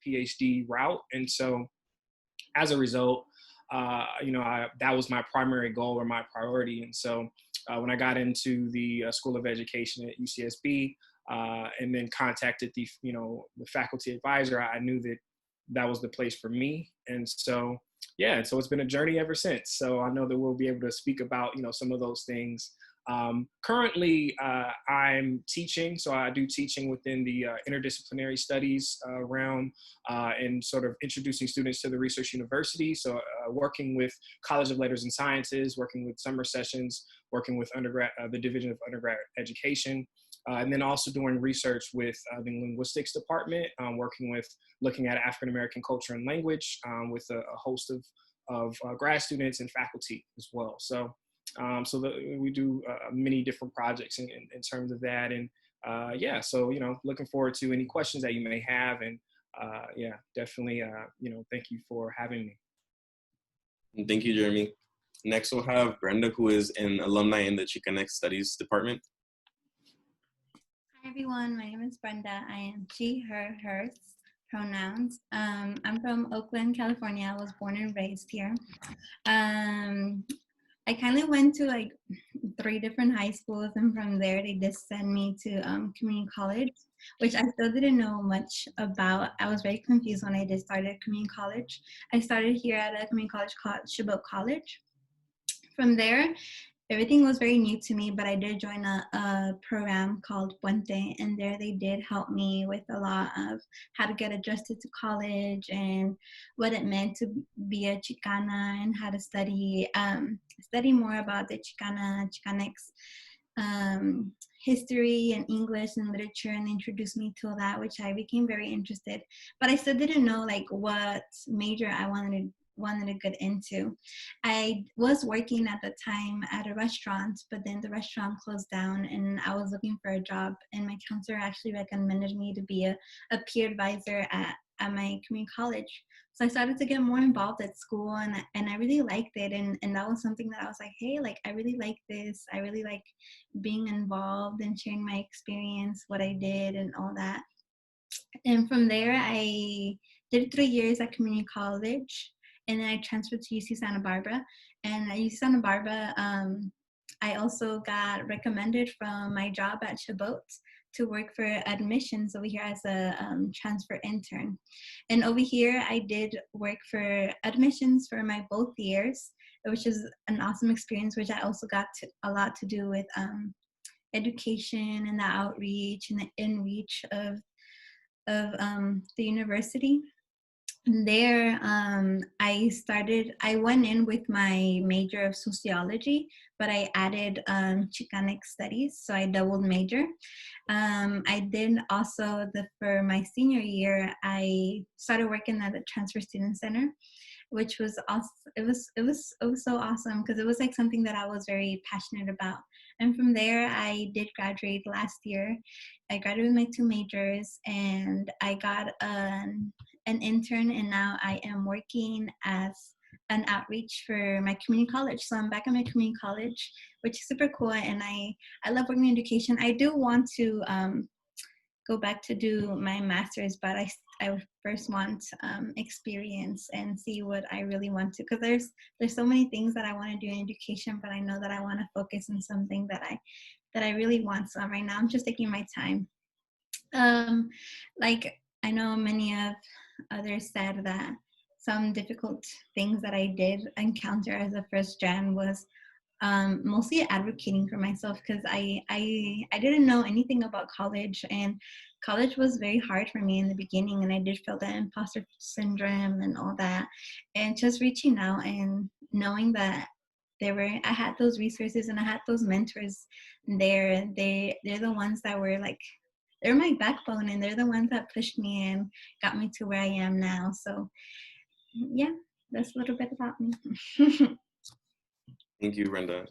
PhD route. And so as a result, that was my primary goal or my priority. And so when I got into the School of Education at UCSB, and then contacted the faculty advisor, I knew that that was the place for me. And so, yeah, so it's been a journey ever since. So I know that we'll be able to speak about, some of those things. Currently, I'm teaching, so I do teaching within the interdisciplinary studies realm and sort of introducing students to the research university. So working with College of Letters and Sciences, working with summer sessions, working with undergrad, the Division of Undergrad Education, and then also doing research with the linguistics department, looking at African American culture and language with a host of grad students and faculty as well. So. We do many different projects in terms of that. And so, looking forward to any questions that you may have. And definitely, thank you for having me. Thank you, Jeremy. Next, we'll have Brenda, who is an alumni in the Chicana Studies Department. Hi, everyone. My name is Brenda. I am she, her, hers pronouns. I'm from Oakland, California. I was born and raised here. I kind of went to like 3 different high schools, and from there they just sent me to community college, which I still didn't know much about. I was very confused when I did start at community college. I started here at a community college called Chabot College. From there, everything was very new to me, but I did join a program called Puente, and there they did help me with a lot of how to get adjusted to college and what it meant to be a Chicana and how to study more about the Chicanx history and English and literature, and introduced me to that, which I became very interested. But I still didn't know like what major I wanted to get into. I was working at the time at a restaurant, but then the restaurant closed down and I was looking for a job, and my counselor actually recommended me to be a peer advisor at my community college. So I started to get more involved at school, and I really liked it, and that was something that I was like, hey, like I really like this. I really like being involved and sharing my experience, what I did and all that. And from there, I did 3 years at community college. And then I transferred to UC Santa Barbara. And at UC Santa Barbara, I also got recommended from my job at Chabot to work for admissions over here as a transfer intern. And over here, I did work for admissions for my both years, which is an awesome experience, which I also got a lot to do with education and the outreach and the in-reach of the university. There, I went in with my major of sociology, but I added Chicanic studies, so I doubled major. I did also, for my senior year, I started working at the Transfer Student Center, which was awesome. It was so awesome because it was like something that I was very passionate about. And from there, I did graduate last year. I graduated with my 2 majors, and I got an intern, and now I am working as an outreach for my community college. So I'm back at my community college, which is super cool, and I love working in education. I do want to go back to do my master's, but I first want experience and see what I really want to, because there's so many things that I want to do in education, but I know that I want to focus on something that I really want. So right now I'm just taking my time. Like I know many of others said that some difficult things that I did encounter as a FirstGen was mostly advocating for myself, because I didn't know anything about college, and college was very hard for me in the beginning, and I did feel that imposter syndrome and all that. And just reaching out and knowing that I had those resources and I had those mentors there. They're the ones that were like, they're my backbone, and they're the ones that pushed me and got me to where I am now. So yeah, that's a little bit about me. Thank you, Brenda.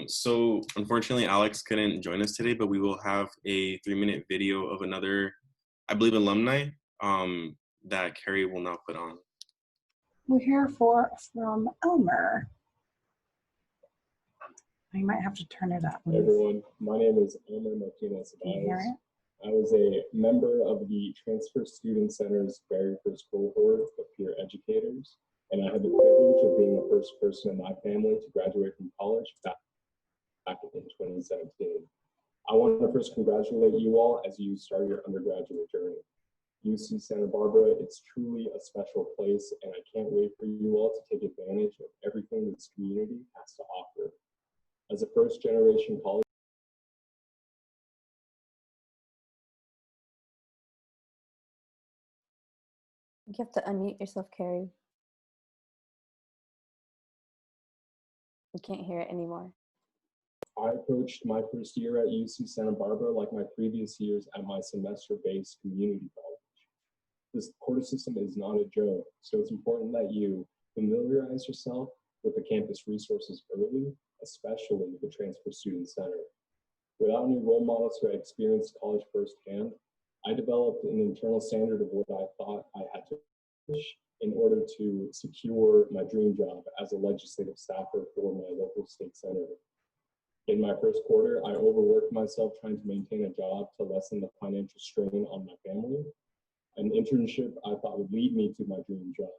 So unfortunately, Alex couldn't join us today, but we will have a 3-minute video of another, I believe, alumni that Carrie will now put on. We'll hear from Elmer. I might have to turn it up. Hey everyone, my name is Elmer Martinez. Can you hear it? I was a member of the Transfer Student Center's very first cohort of peer educators, and I had the privilege of being the first person in my family to graduate from college back in 2017. I want to first congratulate you all as you start your undergraduate journey. UC Santa Barbara, it's truly a special place, and I can't wait for you all to take advantage of everything this community has to offer. As a first-generation college, You have to unmute yourself, Carrie. We can't hear it anymore. I approached my first year at UC Santa Barbara like my previous years at my semester-based community college. This quarter system is not a joke, so it's important that you familiarize yourself with the campus resources early, especially the Transfer Student Center. Without any role models who had experienced college firsthand, I developed an internal standard of what I thought I had to push in order to secure my dream job as a legislative staffer for my local state senator. In my first quarter, I overworked myself trying to maintain a job to lessen the financial strain on my family. An internship I thought would lead me to my dream job,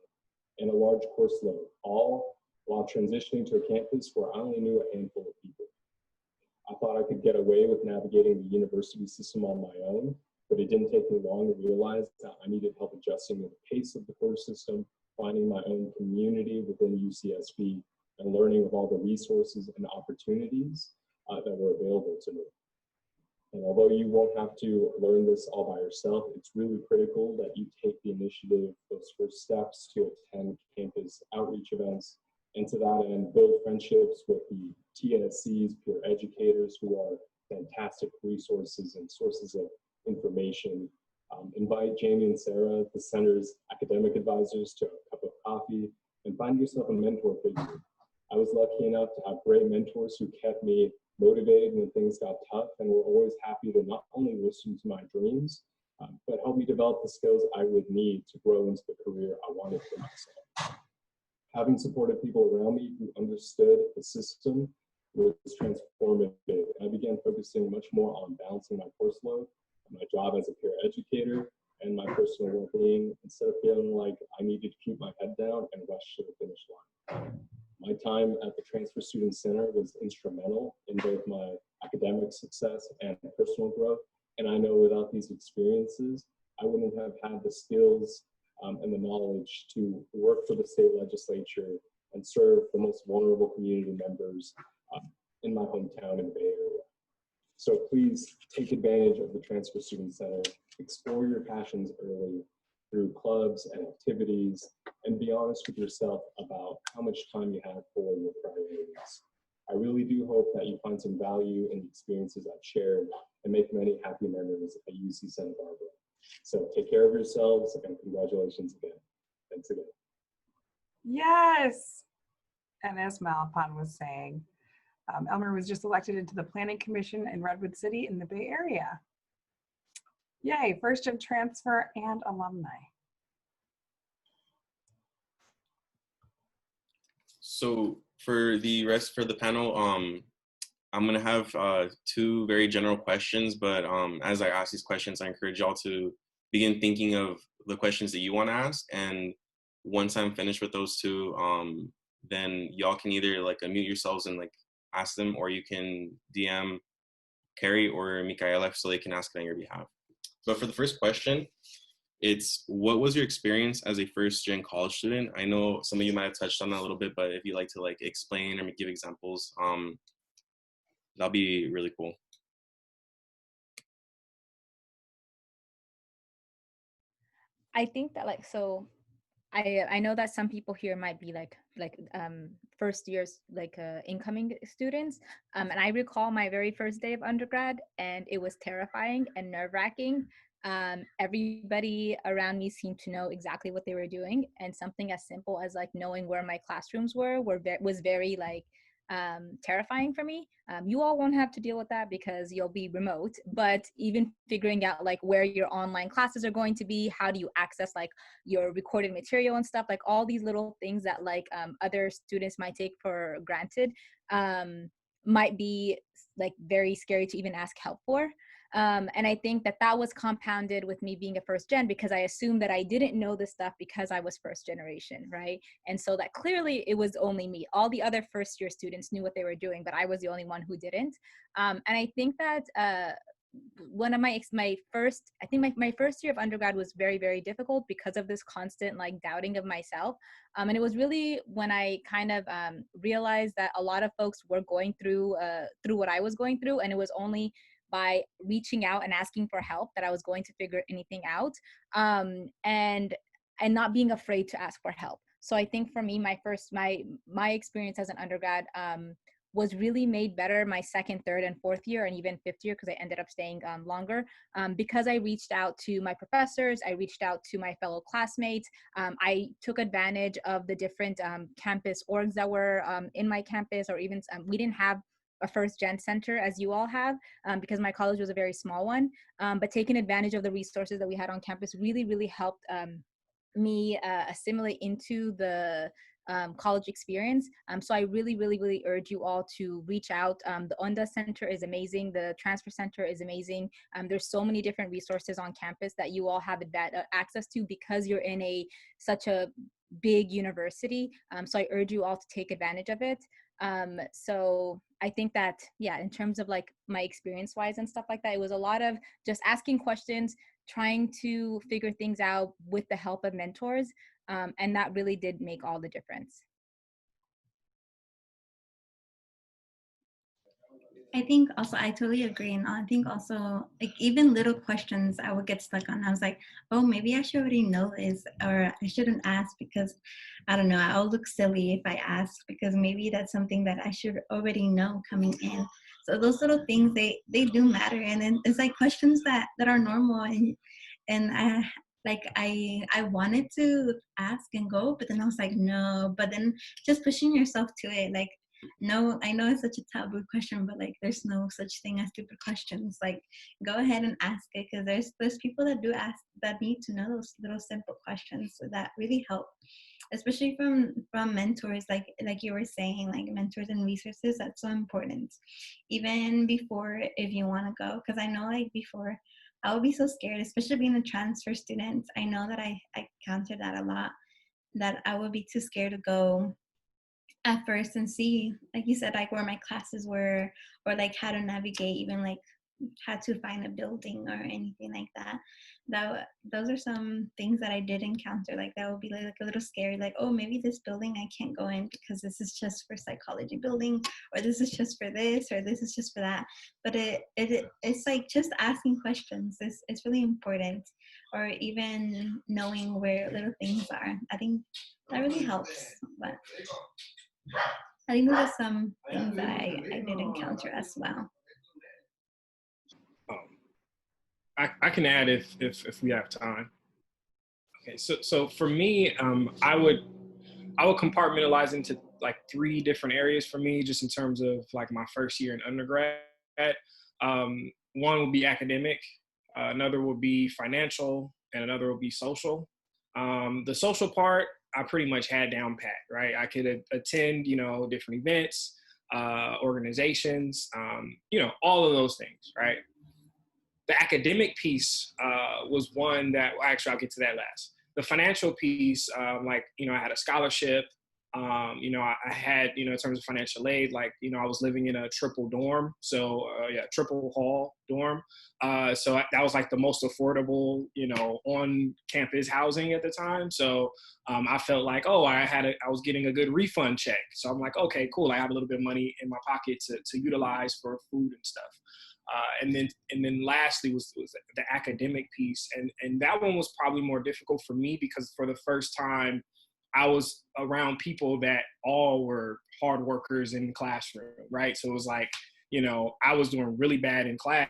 and a large course load, all while transitioning to a campus where I only knew a handful of people. I thought I could get away with navigating the university system on my own, but it didn't take me long to realize that I needed help adjusting to the pace of the course system, finding my own community within UCSB, and learning of all the resources and opportunities that were available to me. And although you won't have to learn this all by yourself, it's really critical that you take the initiative, those first steps to attend campus outreach events, and to that end, build friendships with the TSCs, peer educators, who are fantastic resources and sources of information. Invite Jamie and Sarah, the center's academic advisors, to a cup of coffee, and find yourself a mentor figure. I was lucky enough to have great mentors who kept me motivated when things got tough, and were always happy to not only listen to my dreams, but help me develop the skills I would need to grow into the career I wanted for myself. Having supported people around me who understood the system was transformative. I began focusing much more on balancing my course load, my job as a peer educator, and my personal well-being, instead of feeling like I needed to keep my head down and rush to the finish line. My time at the Transfer Student Center was instrumental in both my academic success and personal growth. And I know without these experiences, I wouldn't have had the skills and the knowledge to work for the state legislature and serve the most vulnerable community members in my hometown in the Bay Area. So please take advantage of the Transfer Student Center, explore your passions early through clubs and activities, and be honest with yourself about how much time you have for your priorities. I really do hope that you find some value in the experiences I've shared and make many happy memories at UC Santa Barbara. So take care of yourselves, and congratulations again. Thanks again. Yes. And as Malapan was saying, Elmer was just elected into the Planning Commission in Redwood City in the Bay Area. Yay, first gen transfer and alumni. So for the rest for the panel, I'm gonna have two very general questions, but as I ask these questions, I encourage y'all to begin thinking of the questions that you want to ask. And once I'm finished with those two, then y'all can either like unmute yourselves and like ask them, or you can DM Carrie or Michaela so they can ask it on your behalf. But for the first question, it's what was your experience as a first gen college student? I know some of you might have touched on that a little bit, but if you'd like to like explain or give examples, that'll be really cool. I think that like, so I know that some people here might be like first years, like incoming students. And I recall my very first day of undergrad, and it was terrifying and nerve-wracking. Everybody around me seemed to know exactly what they were doing, and something as simple as like knowing where my classrooms was very like terrifying for me. You all won't have to deal with that because you'll be remote, but even figuring out like where your online classes are going to be, how do you access like your recorded material and stuff, like all these little things that like other students might take for granted might be like very scary to even ask help for. And I think that that was compounded with me being a first gen, because I assumed that I didn't know this stuff because I was first generation, right? And so that clearly it was only me. All the other first year students knew what they were doing, but I was the only one who didn't. And I think that one of my first year of undergrad was very, very difficult because of this constant like doubting of myself. And it was really when I kind of realized that a lot of folks were going through what I was going through, and it was only by reaching out and asking for help that I was going to figure anything out, and not being afraid to ask for help. So I think for me, my experience as an undergrad was really made better my second, third, and fourth year, and even fifth year, because I ended up staying longer, because I reached out to my professors, I reached out to my fellow classmates, I took advantage of the different campus orgs that were in my campus, or even we didn't have a first gen center as you all have, because my college was a very small one, but taking advantage of the resources that we had on campus really, really helped me assimilate into the college experience. So I really, really, really urge you all to reach out. The ONDAS Center is amazing. The Transfer Center is amazing. There's so many different resources on campus that you all have access to because you're in such a big university. So I urge you all to take advantage of it. So I think that, yeah, in terms of like my experience wise and stuff like that, it was a lot of just asking questions, trying to figure things out with the help of mentors. And that really did make all the difference. I think also, I totally agree. And I think also, like, even little questions I would get stuck on. I was like, oh, maybe I should already know this, or I shouldn't ask because, I don't know, I'll look silly if I ask, because maybe that's something that I should already know coming in. So those little things, they do matter. And then it's like questions that are normal. And I wanted to ask and go, but then I was like, no. But then just pushing yourself to it, like, no, I know it's such a taboo question, but like there's no such thing as stupid questions. Like, go ahead and ask it, because there's people that do ask, that need to know those little simple questions, so that really help, especially from mentors, like you were saying, like mentors and resources. That's so important, even before, if you want to go, because I know like before I would be so scared, especially being a transfer student. I know that I counted that a lot, that I would be too scared to go at first and see, like you said, like where my classes were, or like how to navigate, even like how to find a building or anything like that. Those are some things that I did encounter. Like that would be like a little scary, like, oh, maybe this building I can't go in because this is just for psychology building, or this is just for this, or this is just for that. But it's like just asking questions. It's really important, or even knowing where little things are. I think that really helps. But I think those are some things that I did encounter as well. I can add if we have time. Okay, so for me, I would compartmentalize into like 3 different areas for me, just in terms of like my first year in undergrad. One would be academic, another would be financial, and another would be social. The social part, I pretty much had down pat, right? I could attend, different events, organizations, all of those things, right? The academic piece was one that, well, actually, I'll get to that last. The financial piece, I had a scholarship. I had, in terms of financial aid, I was living in a triple dorm. So, triple hall dorm. So that was like the most affordable, on campus housing at the time. So I felt like, I was getting a good refund check. So I'm like, okay, cool. I have a little bit of money in my pocket to utilize for food and stuff. And then lastly was the academic piece. And that one was probably more difficult for me because for the first time, I was around people that all were hard workers in the classroom, right? So it was like, I was doing really bad in class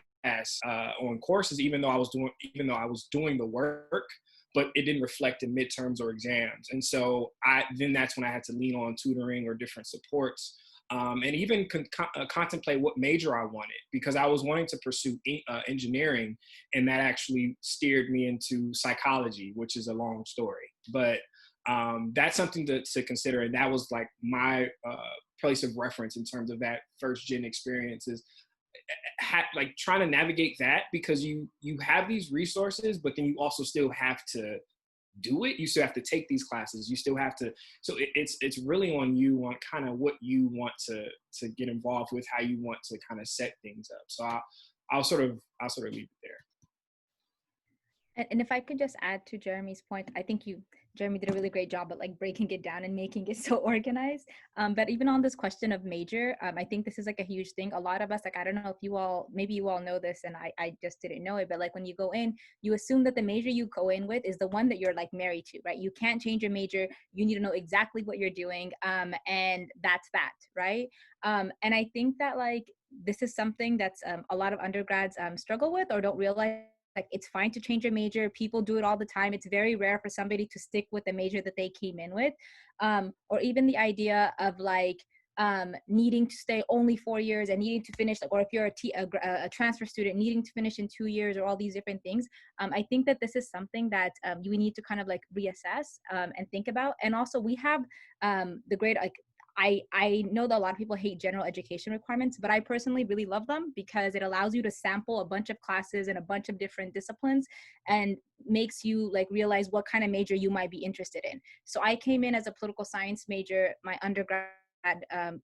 on courses, even though I was doing the work, but it didn't reflect in midterms or exams. And so that's when I had to lean on tutoring or different supports. And even contemplate what major I wanted, because I was wanting to pursue engineering, and that actually steered me into psychology, which is a long story. But that's something to consider, and that was like my place of reference in terms of that first gen experience. Is like trying to navigate that, because you have these resources, but then you also still have to do it. You still have to take these classes. You still have to. So it's really on you on kind of what you want to get involved with, how you want to kind of set things up. So I'll sort of leave it there. And if I could just add to Jeremy's point, I think Jeremy did a really great job at like breaking it down and making it so organized. But even on this question of major, I think this is like a huge thing. A lot of us, like, I don't know if maybe you all know this and I just didn't know it, but like when you go in, you assume that the major you go in with is the one that you're like married to, right? You can't change your major. You need to know exactly what you're doing. And that's that, right? And I think that like, this is something that's a lot of undergrads struggle with or don't realize. Like, it's fine to change your major. People do it all the time. It's very rare for somebody to stick with the major that they came in with. Or even the idea of like needing to stay only 4 years and needing to finish, or if you're a transfer student, needing to finish in 2 years, or all these different things. I think that this is something that we need to kind of like reassess and think about. And also we have the great, like, I know that a lot of people hate general education requirements, but I personally really love them because it allows you to sample a bunch of classes and a bunch of different disciplines and makes you like realize what kind of major you might be interested in. So I came in as a political science major, my undergrad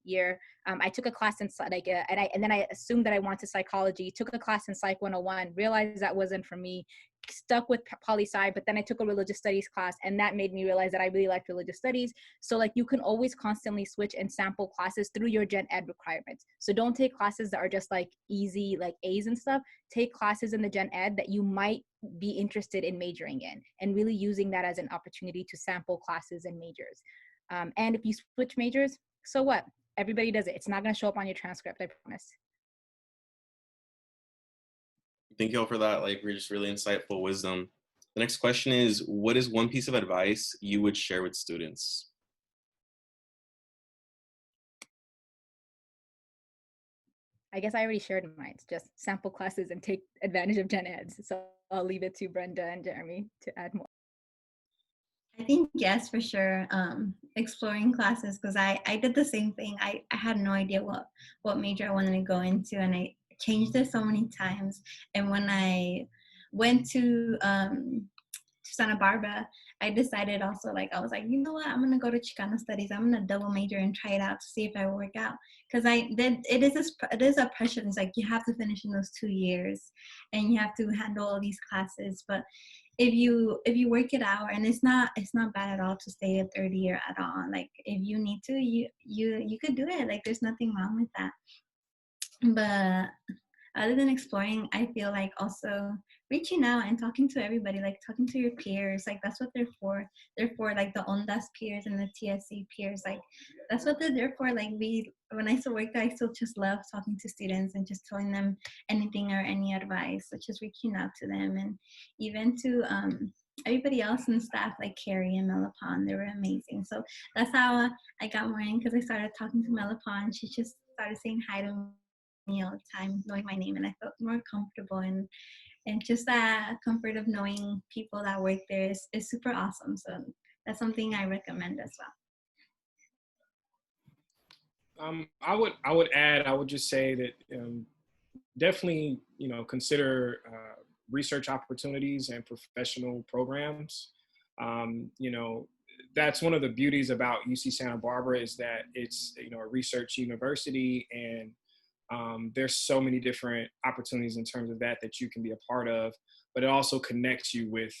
year. I took a class in and then I assumed that I wanted psychology, took a class in Psych 101, realized that wasn't for me, stuck with poli-sci, but then I took a religious studies class and that made me realize that I really liked religious studies. So like you can always constantly switch and sample classes through your gen ed requirements. So don't take classes that are just like easy, like A's and stuff. Take classes in the gen ed that you might be interested in majoring in and really using that as an opportunity to sample classes and majors. And if you switch majors, so what? Everybody does it. It's not going to show up on your transcript, I promise. Thank you all for that. Like, we're just really insightful wisdom. The next question is, what is one piece of advice you would share with students? I guess I already shared mine. It's just sample classes and take advantage of gen eds. So I'll leave it to Brenda and Jeremy to add more. I think yes, for sure. Exploring classes, because I did the same thing. I had no idea what major I wanted to go into, and I changed it so many times. And when I went to Santa Barbara, I decided also, like, I was like, you know what, I'm gonna go to Chicano Studies. I'm gonna double major and try it out to see if I work out. Because it is a pressure. It's like you have to finish in those 2 years, and you have to handle all these classes. But if you work it out, and it's not bad at all to stay a third year at all. Like if you need to, you could do it. Like there's nothing wrong with that. But other than exploring, I feel like also reaching out and talking to everybody, like talking to your peers, like that's what they're for. They're for like the ONDAS peers and the TSC peers, like that's what they're there for. Like when I still work there, I still just love talking to students and just telling them anything or any advice, so just reaching out to them. And even to everybody else in the staff, like Carrie and Melipon, they were amazing. So that's how I got more in, because I started talking to Melipon. She just started saying hi to me all the time, knowing my name, and I felt more comfortable. And just that comfort of knowing people that work there is super awesome. So that's something I recommend as well. I would just say that definitely, consider research opportunities and professional programs. That's one of the beauties about UC Santa Barbara, is that it's, a research university, and there's so many different opportunities in terms of that you can be a part of, but it also connects you with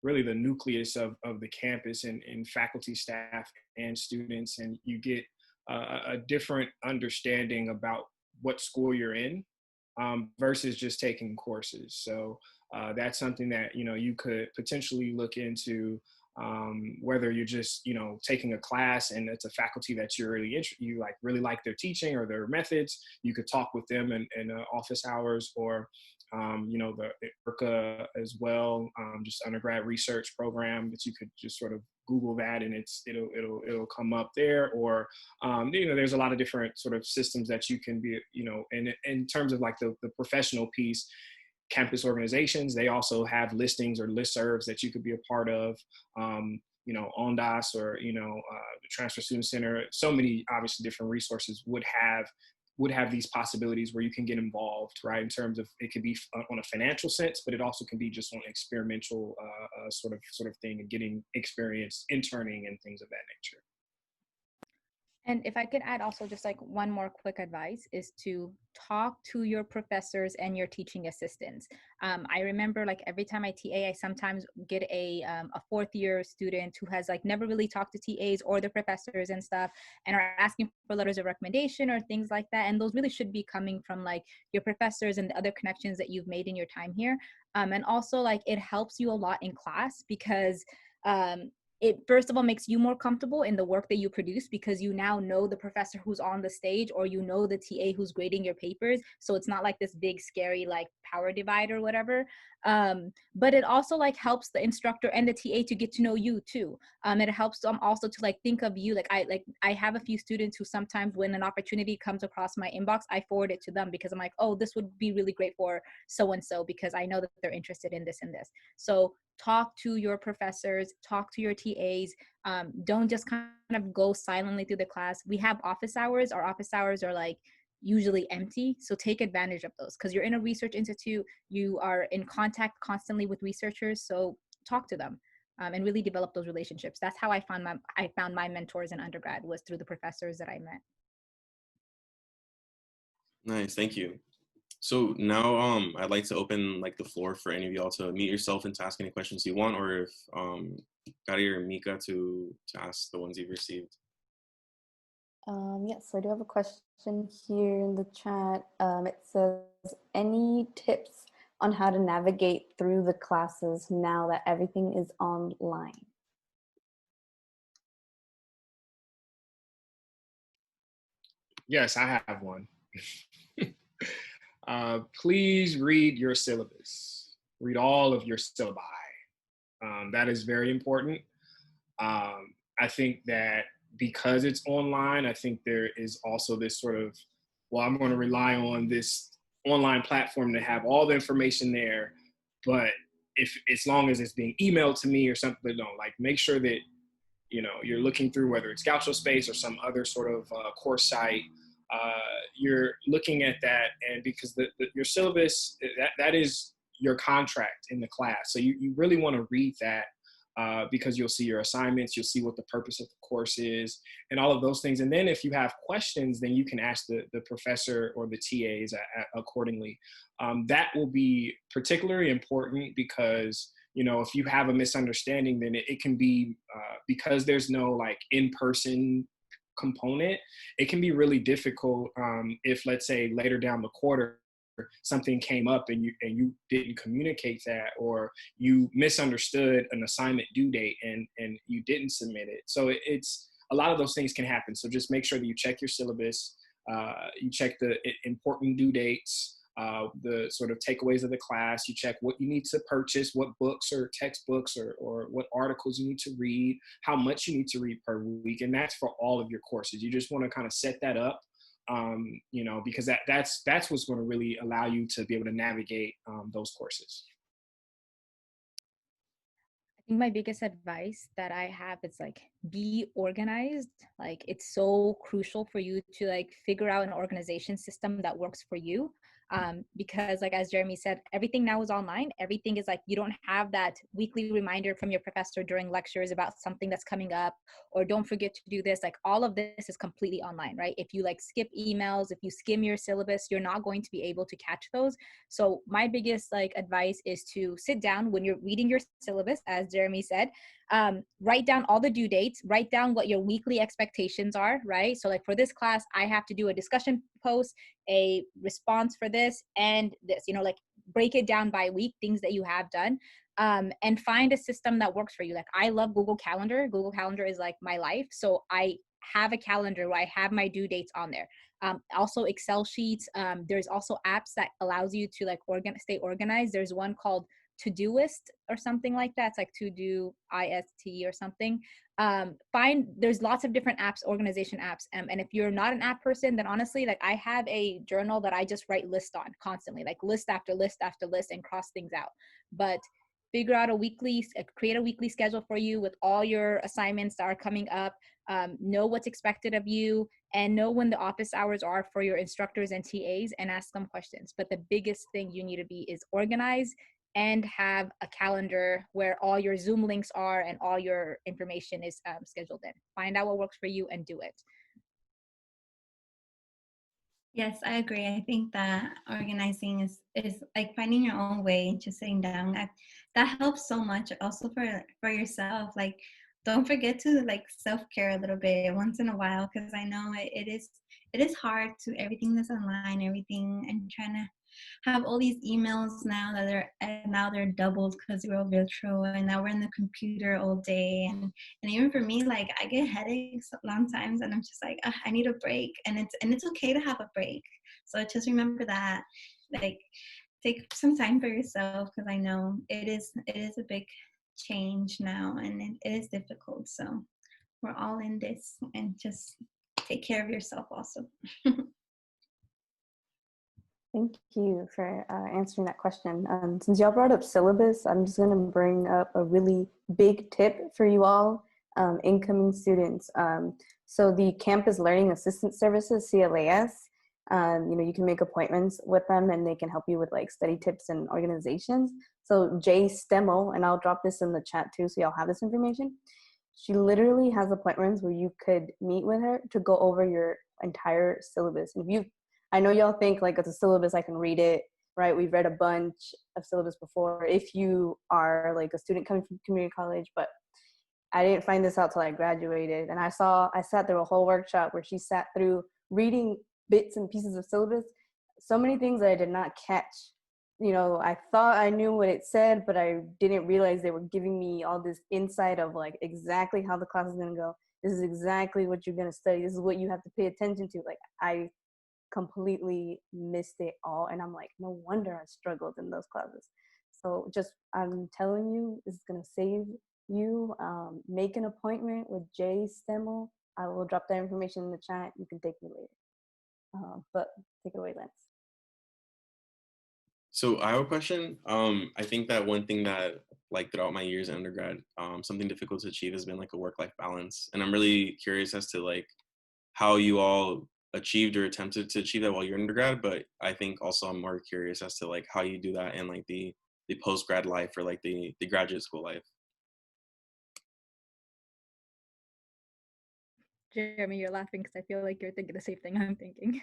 really the nucleus of the campus and faculty, staff, and students. And you get a different understanding about what school you're in versus just taking courses. So that's something that, you could potentially look into, whether you're just, taking a class and it's a faculty that you're really like their teaching or their methods. You could talk with them in office hours, or the IRCA as well, just undergrad research program that you could just sort of Google that, and it'll come up there. Or there's a lot of different sort of systems that you can be, and in terms of like the professional piece, campus organizations, they also have listings or listservs that you could be a part of, ONDAS or, the Transfer Student Center. So many, obviously, different resources would have would have these possibilities where you can get involved, right? In terms of, it could be on a financial sense, but it also can be just on experimental sort of thing, and getting experience interning and things of that nature. And if I could add also just like one more quick advice is to talk to your professors and your teaching assistants. I remember like every time I TA, I sometimes get a fourth year student who has like never really talked to TAs or the professors and stuff, and are asking for letters of recommendation or things like that. And those really should be coming from like your professors and the other connections that you've made in your time here. And also like it helps you a lot in class because it first of all makes you more comfortable in the work that you produce, because you now know the professor who's on the stage, or you know the TA who's grading your papers. So it's not like this big scary like power divide or whatever. But it also like helps the instructor and the TA to get to know you too. It helps them also to like think of you. I have a few students who sometimes when an opportunity comes across my inbox, I forward it to them because I'm like, oh, this would be really great for so-and-so because I know that they're interested in this and this. So talk to your professors, talk to your TAs. Don't just kind of go silently through the class. We have office hours. Our office hours are like usually empty. So take advantage of those because you're in a research institute. You are in contact constantly with researchers. So talk to them and really develop those relationships. That's how I found my mentors in undergrad, was through the professors that I met. Nice, thank you. So now I'd like to open like the floor for any of y'all to mute yourself and to ask any questions you want, or if Gary or Mika to ask the ones you've received. Yes, so I do have a question here in the chat. It says, any tips on how to navigate through the classes now that everything is online? Yes, I have one. Please read your syllabus. Read all of your syllabi. That is very important. I think that because it's online, I think there is also this sort of, well, I'm going to rely on this online platform to have all the information there, but if as long as it's being emailed to me or something, don't like make sure that you're looking through, whether it's Gaucho Space or some other sort of course site. You're looking at that, and because your syllabus, that is your contract in the class. So you really want to read that because you'll see your assignments, you'll see what the purpose of the course is, and all of those things. And then if you have questions, then you can ask the professor or the TAs accordingly. That will be particularly important because if you have a misunderstanding, then it can be because there's no like in-person component, it can be really difficult if, let's say, later down the quarter something came up and you didn't communicate that, or you misunderstood an assignment due date and you didn't submit it. So it's a lot of those things can happen. So just make sure that you check your syllabus, you check the important due dates, the sort of takeaways of the class. You check what you need to purchase, what books or textbooks or what articles you need to read, how much you need to read per week. And that's for all of your courses. You just want to kind of set that up, because that's what's going to really allow you to be able to navigate those courses. I think my biggest advice that I have is like, be organized. Like, it's so crucial for you to like figure out an organization system that works for you. Because like, as Jeremy said, everything now is online. Everything is like, you don't have that weekly reminder from your professor during lectures about something that's coming up, or don't forget to do this. Like, all of this is completely online, right? If you like skip emails, if you skim your syllabus, you're not going to be able to catch those. So my biggest like advice is to sit down when you're reading your syllabus, as Jeremy said, write down all the due dates, write down what your weekly expectations are, right? So like for this class, I have to do a discussion post, a response for this, and this, like break it down by week, things that you have done, and find a system that works for you. Like, I love Google Calendar. Google Calendar is like my life. So I have a calendar where I have my due dates on there. Also Excel sheets. There's also apps that allows you to like stay organized. There's one called Todoist or something like that. It's like Todoist or something. There's lots of different apps, organization apps. And if you're not an app person, then honestly, like I have a journal that I just write lists on constantly, like list after list after list, and cross things out. But figure out create a weekly schedule for you with all your assignments that are coming up. Know what's expected of you, and know when the office hours are for your instructors and TAs, and ask them questions. But the biggest thing you need to be is organized and have a calendar where all your Zoom links are and all your information is scheduled in. Find out what works for you and do it. Yes, I agree. I think that organizing is like finding your own way, just sitting down. That helps so much also for yourself. Like, don't forget to like self-care a little bit once in a while, because I know it is hard to everything that's online, everything, and trying to have all these emails now they're doubled because we're all virtual, and now we're in the computer all day, and even for me, like I get headaches a lot of times, and I'm just like, I need a break, and it's okay to have a break. So just remember that, like, take some time for yourself, because I know it is a big change now, and it is difficult. So we're all in this, and just take care of yourself also. Thank you for answering that question. Since y'all brought up syllabus, I'm just gonna bring up a really big tip for you all, incoming students. So the Campus Learning Assistance Services, CLAS, you can make appointments with them, and they can help you with like study tips and organizations. So Jay Stemmel, and I'll drop this in the chat too, so y'all have this information. She literally has appointments where you could meet with her to go over your entire syllabus. And I know y'all think like it's a syllabus, I can read it, right? We've read a bunch of syllabus before if you are like a student coming from community college, but I didn't find this out till I graduated. And I sat through a whole workshop where she sat through reading bits and pieces of syllabus, so many things that I did not catch. I thought I knew what it said, but I didn't realize they were giving me all this insight of like exactly how the class is gonna go. This is exactly what you're gonna study. This is what you have to pay attention to. Like, I completely missed it all, and I'm like, no wonder I struggled in those classes. So I'm telling you, this is gonna save you. Make an appointment with Jay Stemmel. I will drop that information in the chat. You can take me later. But take it away, Lance. So I have a question. I think that one thing that like throughout my years in undergrad, something difficult to achieve has been like a work-life balance. And I'm really curious as to like how you all achieved or attempted to achieve that while you're undergrad. But I think also I'm more curious as to like how you do that in like the post-grad life or like the graduate school life. Jeremy, you're laughing because I feel like you're thinking the same thing I'm thinking.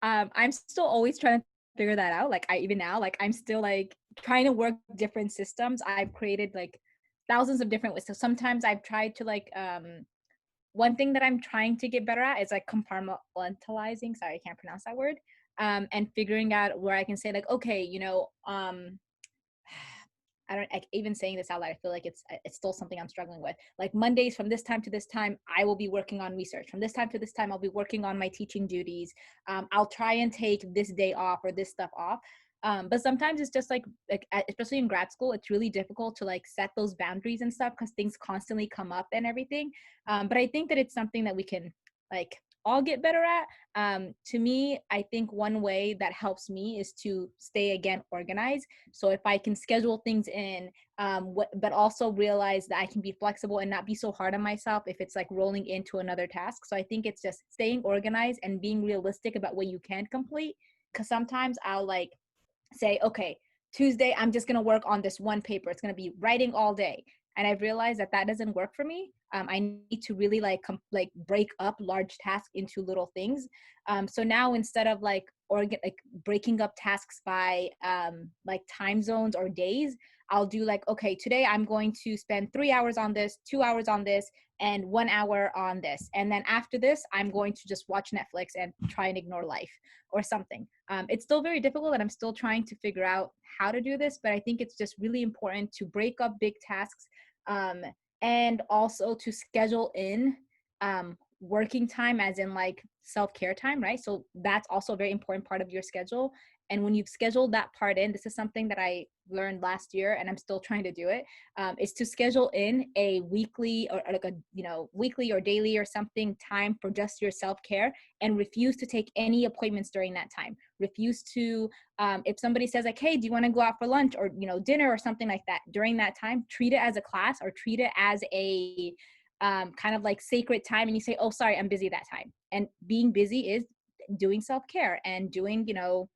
I'm still always trying to figure that out. Like even now, like I'm still like trying to work different systems. I've created like thousands of different ways. So sometimes I've tried to like, one thing that I'm trying to get better at is like compartmentalizing. Sorry, I can't pronounce that word. And figuring out where I can say like, okay, even saying this out loud, I feel like it's still something I'm struggling with. Like Mondays from this time to this time, I will be working on research. From this time to this time, I'll be working on my teaching duties. I'll try and take this day off or this stuff off. But sometimes it's just like especially in grad school, it's really difficult to like set those boundaries and stuff because things constantly come up and everything. But I think that it's something that we can like all get better at. To me, I think one way that helps me is to stay again organized. So if I can schedule things in, but also realize that I can be flexible and not be so hard on myself if it's like rolling into another task. So I think it's just staying organized and being realistic about what you can complete. Because sometimes I'll like say, okay, Tuesday, I'm just going to work on this one paper. It's going to be writing all day. And I've realized that doesn't work for me. I need to really like break up large tasks into little things. So now instead of like breaking up tasks by like time zones or days, I'll do like, okay, today I'm going to spend 3 hours on this, 2 hours on this, and 1 hour on this. And then after this, I'm going to just watch Netflix and try and ignore life or something. It's still very difficult and I'm still trying to figure out how to do this, but I think it's just really important to break up big tasks, and also to schedule in working time as in like self-care time, right? So that's also a very important part of your schedule. And when you've scheduled that part in, this is something that I learned last year, and I'm still trying to do it, is to schedule in a weekly or like a, you know, weekly or daily or something time for just your self-care, and refuse to take any appointments during that time. Refuse to, if somebody says like, hey, do you want to go out for lunch or, you know, dinner or something like that during that time, treat it as a class or treat it as a kind of like sacred time, and you say, oh, sorry, I'm busy that time. And being busy is doing self-care and doing, you know,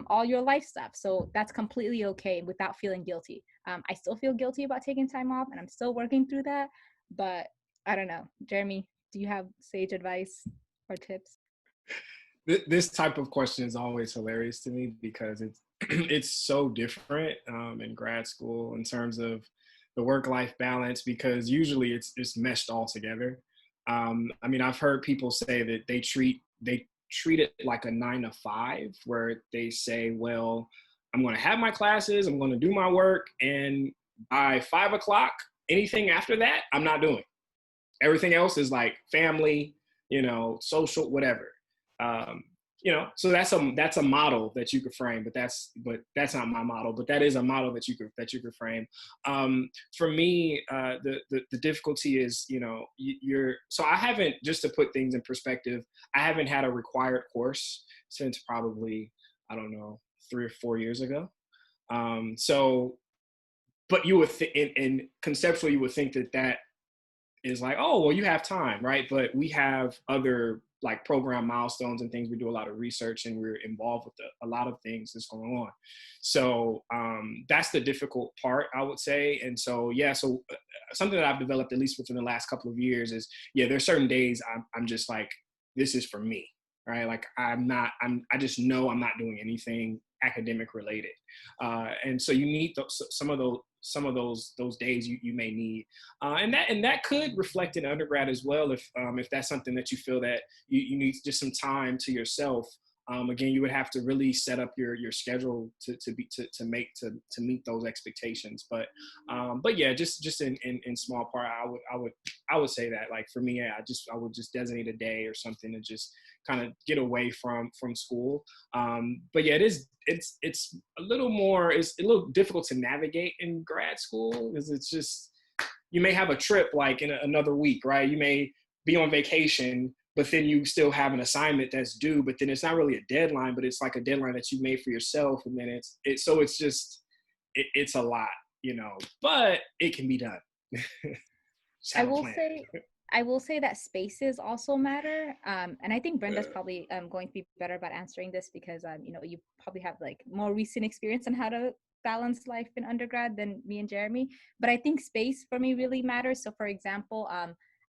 all your life stuff. So that's completely okay without feeling guilty. I still feel guilty about taking time off, and I'm still working through that. But I don't know. Jeremy, do you have sage advice or tips? This type of question is always hilarious to me because it's it's so different in grad school in terms of the work-life balance, because usually it's meshed all together. I mean, I've heard people say that they treat it like a 9 to 5, where they say, well, I'm going to have my classes, I'm going to do my work, and by 5 o'clock, anything after that, I'm not doing. Everything else is like family, you know, social, whatever. You know, so that's a model that you could frame, but that's not my model, but that is a model that you could frame. For me, the difficulty is, you know, so I haven't, just to put things in perspective, I haven't had a required course since probably, I don't know, 3 or 4 years ago. So, but you would and conceptually you would think that is like, oh, well, you have time, right? But we have other like program milestones and things. We do a lot of research, and we're involved with a lot of things that's going on. So that's the difficult part, I would say. And so, yeah, so something that I've developed, at least within the last couple of years, is, yeah, there's certain days I'm just like, this is for me, right? Like I just know I'm not doing anything academic related. And so you need some of those days you may need, and that could reflect in undergrad as well, if that's something that you feel that you need just some time to yourself. Again, you would have to really set up your schedule to meet those expectations. But yeah, just in small part, I would say that, like, for me, I would just designate a day or something to just kind of get away from school. But yeah, it's a little difficult to navigate in grad school, because it's just, you may have a trip like in another week, right? You may be on vacation, but then you still have an assignment that's due, but then it's not really a deadline, but it's like a deadline that you made for yourself. And then it's a lot, you know, but it can be done. I will say that spaces also matter. And I think Brenda's probably going to be better about answering this, because, you know, you probably have like more recent experience on how to balance life in undergrad than me and Jeremy. But I think space for me really matters. So for example,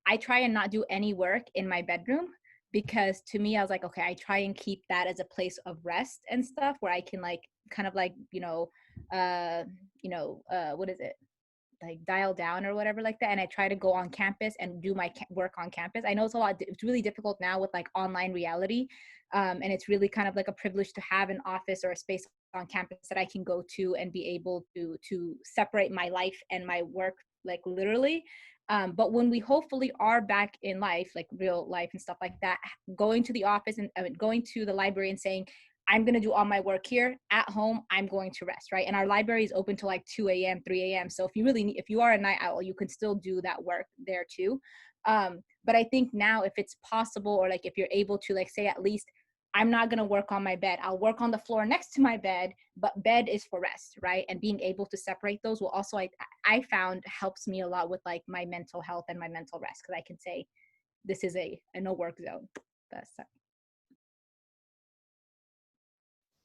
I try and not do any work in my bedroom, because to me, I was like, okay, I try and keep that as a place of rest and stuff, where I can like kind of like, what is it? Like dial down or whatever like that. And I try to go on campus and do my work on campus. I know it's really difficult now with like online reality. And it's really kind of like a privilege to have an office or a space on campus that I can go to and be able to separate my life and my work, like literally. But when we hopefully are back in life, like real life and stuff like that, going to the office and going to the library and saying, I'm going to do all my work here at home, I'm going to rest, right? And our library is open till like 2 a.m., 3 a.m. So if you are a night owl, you can still do that work there too. But I think now, if it's possible, or like if you're able to, like, say at least, I'm not going to work on my bed, I'll work on the floor next to my bed, but bed is for rest, right? And being able to separate those will also, I found, helps me a lot with like my mental health and my mental rest, because I can say this is a no work zone.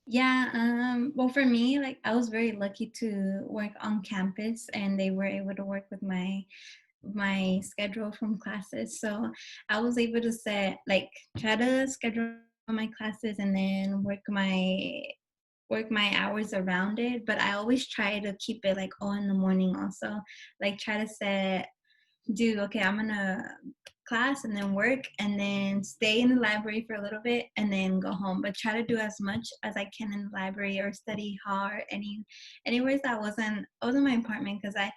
Yeah, well, for me, like, I was very lucky to work on campus, and they were able to work with my schedule from classes. So I was able to try to schedule my classes and then work my hours around it. But I always try to keep it like all in the morning also. Like, try to okay, I'm gonna class and then work and then stay in the library for a little bit and then go home, but try to do as much as I can in the library or study hard anywhere that wasn't my apartment, because I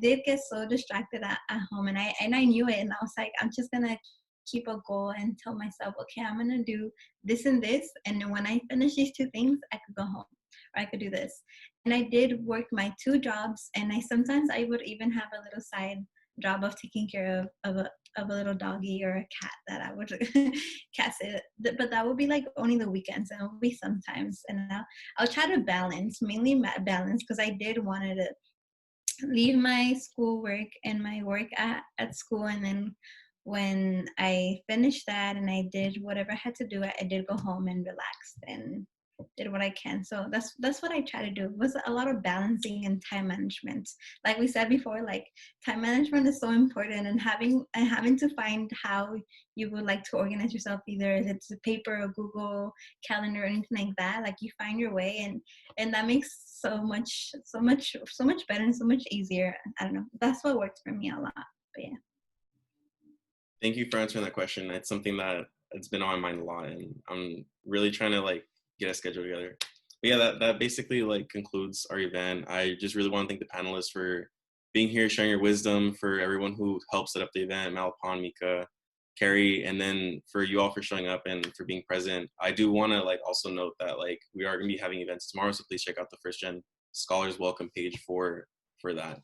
did get so distracted at home, and I knew it, and I was like, I'm just gonna keep a goal and tell myself, okay, I'm gonna do this and this, and then when I finish these two things, I could go home or I could do this. I did work my 2 jobs, and I would even have a little side job of taking care of a little doggy or a cat that I would cat sit. But that would be like only the weekends, and it would be sometimes. And I'll try to balance, mainly balance, because I did wanted to leave my schoolwork and my work at school, and then when I finished that and I did whatever I had to do, I did go home and relaxed and did what I can. So that's what I try to do. It was a lot of balancing and time management. Like we said before, like time management is so important, and having to find how you would like to organize yourself, either if it's a paper or Google Calendar or anything like that. Like you find your way, and that makes so much better and so much easier. I don't know. That's what works for me a lot. But yeah. Thank you for answering that question. It's something that it's been on my mind a lot, and I'm really trying to like get a schedule together. But yeah, that basically like concludes our event. I just really want to thank the panelists for being here, sharing your wisdom, for everyone who helped set up the event, Malapan, Mika, Carrie, and then for you all for showing up and for being present. I do want to like also note that like we are going to be having events tomorrow, so please check out the FirstGen Scholars Welcome page for that.